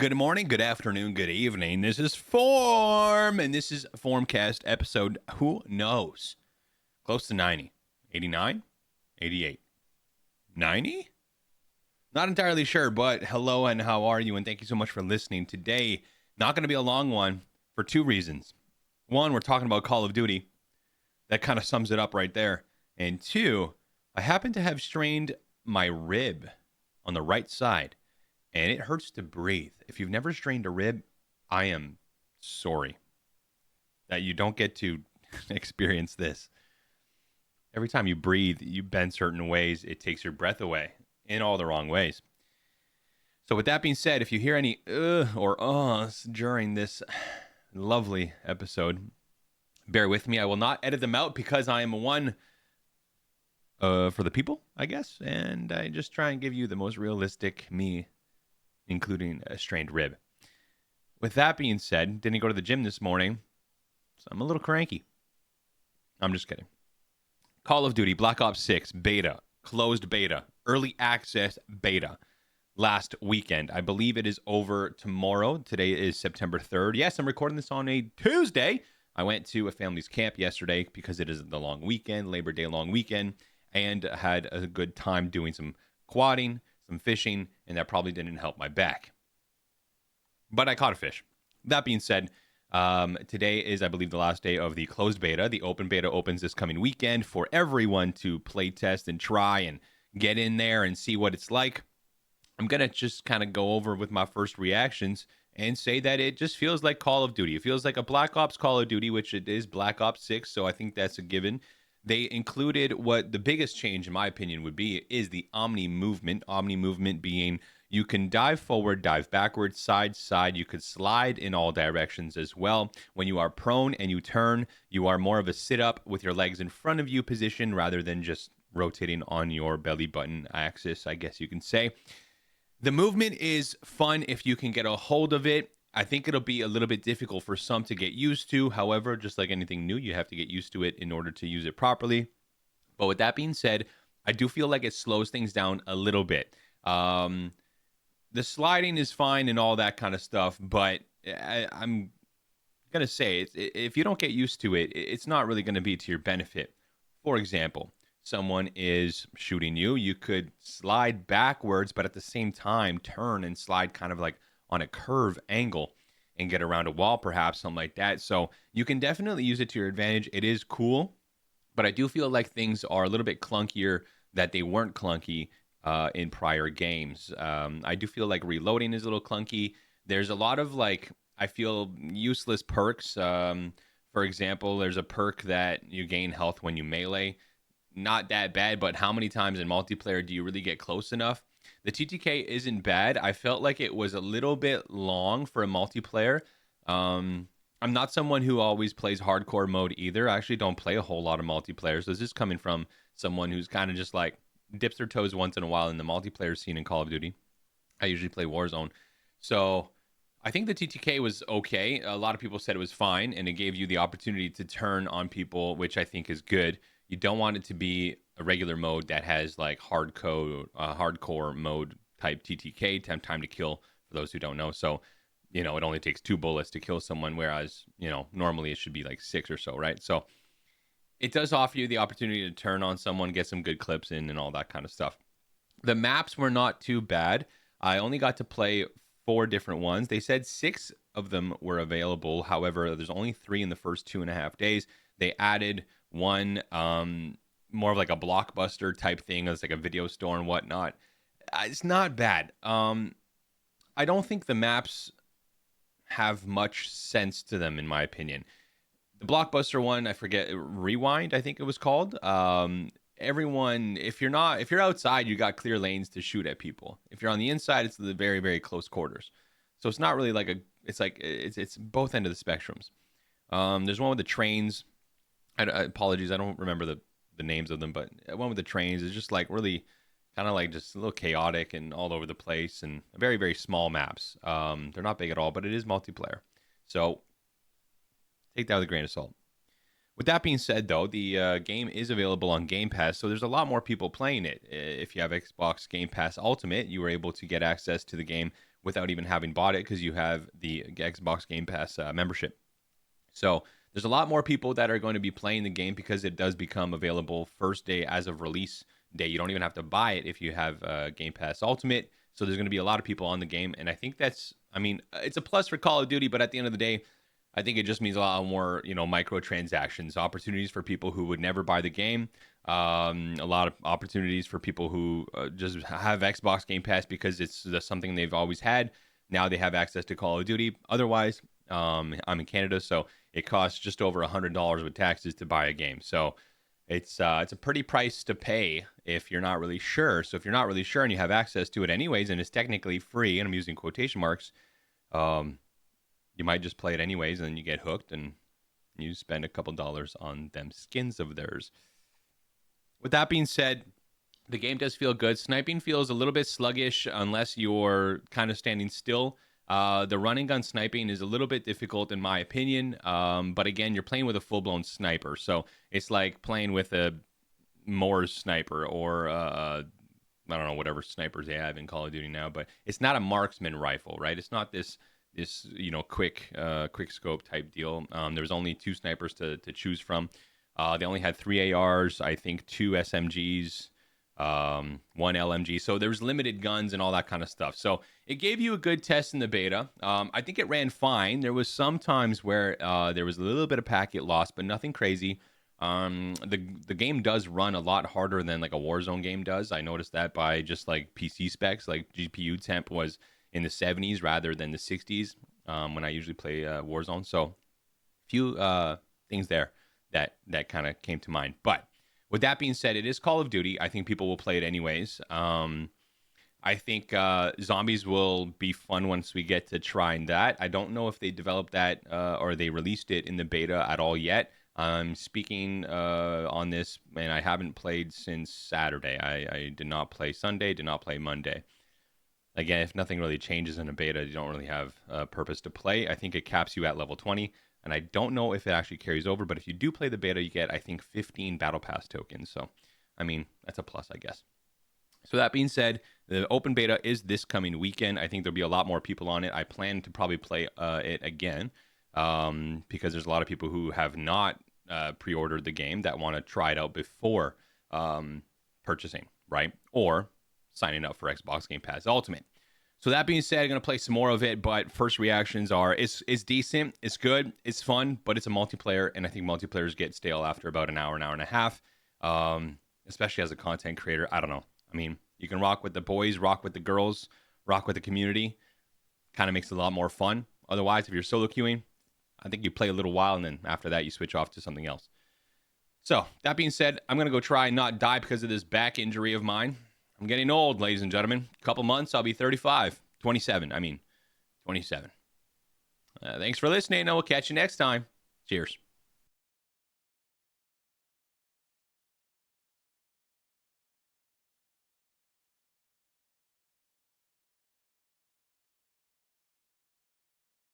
Good morning, good afternoon, good evening. This is Form, and this is Formcast episode, who knows? Close to 90. 89? 88? 90? Not entirely sure, but hello and how are you? And thank you so much for listening. Today, not going to be a long one for two reasons. One, we're talking about Call of Duty. That kind of sums it up right there. And two, I happen to have strained my rib on the right side, and it hurts to breathe. If you've never strained a rib, I am sorry that you don't get to experience this. Every time you breathe, you bend certain ways, it takes your breath away in all the wrong ways. So with that being said, if you hear any or uhs during this lovely episode, bear with me. I will not edit them out because I am one for the people, I guess. And I just try and give you the most realistic me, including a strained rib. With that being said, didn't go to the gym this morning, so I'm a little cranky. I'm just kidding. Call of Duty Black Ops 6 beta, closed beta, early access beta last weekend. I believe it is over tomorrow. Today is September 3rd. Yes, I'm recording this on a Tuesday. I went to a family's camp yesterday because it is the long weekend, Labor Day long weekend, and had a good time doing some quadding, some fishing, and that probably didn't help my back. But I caught a fish. That being said, today is, I believe, the last day of the closed beta. The open beta opens this coming weekend for everyone to play test and try and get in there and see what it's like. I'm going to just kind of go over with my first reactions and say that it just feels like Call of Duty. It feels like a Black Ops Call of Duty, which it is Black Ops 6, so I think that's a given. They included what the biggest change, in my opinion, would be is the Omni movement. Omni movement being you can dive forward, dive backwards, side, side. You could slide in all directions as well. When you are prone and you turn, you are more of a sit-up with your legs in front of you position rather than just rotating on your belly button axis, I guess you can say. The movement is fun if you can get a hold of it. I think it'll be a little bit difficult for some to get used to. However, just like anything new, you have to get used to it in order to use it properly. But with that being said, I do feel like it slows things down a little bit. The sliding is fine and all that kind of stuff, but I'm going to say if you don't get used to it, it's not really going to be to your benefit. For example, someone is shooting you, you could slide backwards, but at the same time turn and slide kind of like on a curve angle and get around a wall, perhaps, something like that. So you can definitely use it to your advantage. It is cool, but I do feel like things are a little bit clunkier that they weren't clunky in prior games. I do feel like reloading is a little clunky. There's a lot of I feel useless perks. For example, there's a perk that you gain health when you melee. Not that bad, but how many times in multiplayer do you really get close enough? The TTK isn't bad. I felt like it was a little bit long for a multiplayer. I'm not someone who always plays hardcore mode either. I actually don't play a whole lot of multiplayer. So this is coming from someone who's kind of just like dips their toes once in a while in the multiplayer scene in Call of Duty. I usually play Warzone. So I think the TTK was okay. A lot of people said it was fine, and it gave you the opportunity to turn on people, which I think is good. You don't want it to be a regular mode that has like hardcore mode type TTK, time to kill, for those who don't know. So, it only takes 2 bullets to kill someone, whereas, normally it should be like 6 or so, right? So it does offer you the opportunity to turn on someone, get some good clips in and all that kind of stuff. The maps were not too bad. I only got to play 4 different ones. They said 6 of them were available. However, there's only 3 in the first 2.5 days. They added one more of like a blockbuster type thing. It's like a video store and whatnot. It's not bad. I don't think the maps have much sense to them, in my opinion. The blockbuster one, I forget, Rewind, I think it was called. Everyone, if you're outside, you got clear lanes to shoot at people. If you're on the inside, it's the very, very close quarters. So it's not really it's both end of the spectrums. There's one with the trains. Apologies, I don't remember the names of them, but one with the trains is just like really kind of like just a little chaotic and all over the place and very, very small maps. They're not big at all, but it is multiplayer. So take that with a grain of salt. With that being said, though, the game is available on Game Pass, so there's a lot more people playing it. If you have Xbox Game Pass Ultimate, you were able to get access to the game without even having bought it because you have the Xbox Game Pass membership. So there's a lot more people that are going to be playing the game because it does become available first day as of release day. You don't even have to buy it if you have Game Pass Ultimate. So there's going to be a lot of people on the game. And I think it's a plus for Call of Duty, but at the end of the day, I think it just means a lot more, microtransactions, opportunities for people who would never buy the game. A lot of opportunities for people who just have Xbox Game Pass because it's something they've always had. Now they have access to Call of Duty. Otherwise, I'm in Canada, so it costs just over $100 with taxes to buy a game. So it's a pretty price to pay if you're not really sure. So if you're not really sure and you have access to it anyways, and it's technically free, and I'm using quotation marks, you might just play it anyways, and then you get hooked, and you spend a couple dollars on them skins of theirs. With that being said, the game does feel good. Sniping feels a little bit sluggish unless you're kind of standing still. The running gun sniping is a little bit difficult in my opinion, but again, you're playing with a full-blown sniper, so it's like playing with a Moore's sniper or I don't know, whatever snipers they have in Call of Duty now, but it's not a marksman rifle, right? It's not this quick scope type deal. There was only 2 snipers to choose from. They only had 3 ARs, I think 2 SMGs, 1 LMG. So there's limited guns and all that kind of stuff. So it gave you a good test in the beta. I think it ran fine. There was some times where there was a little bit of packet loss, but nothing crazy. The game does run a lot harder than like a Warzone game does. I noticed that by just like PC specs, like GPU temp was in the 70s rather than the 60s when I usually play Warzone. So few things there that kind of came to mind. But with that being said, it is Call of Duty. I think people will play it anyways. I think zombies will be fun once we get to trying that. I don't know if they developed that or they released it in the beta at all yet. I'm speaking on this, and I haven't played since Saturday. I did not play Sunday, did not play Monday. Again, if nothing really changes in a beta, you don't really have a purpose to play. I think it caps you at level 20, and I don't know if it actually carries over, but if you do play the beta, you get, I think, 15 Battle Pass tokens. So, I mean, that's a plus, I guess. So that being said, the open beta is this coming weekend. I think there'll be a lot more people on it. I plan to probably play it again because there's a lot of people who have not pre-ordered the game that want to try it out before purchasing, right? Or signing up for Xbox Game Pass Ultimate. So that being said, I'm going to play some more of it, but first reactions are, it's decent, it's good, it's fun, but it's a multiplayer, and I think multiplayers get stale after about an hour and a half, especially as a content creator. I don't know. I mean, you can rock with the boys, rock with the girls, rock with the community. Kind of makes it a lot more fun. Otherwise, if you're solo queuing, I think you play a little while, and then after that, you switch off to something else. So, that being said, I'm going to go try and not die because of this back injury of mine. I'm getting old, ladies and gentlemen. A couple months, I'll be 27. Thanks for listening, and we'll catch you next time. Cheers.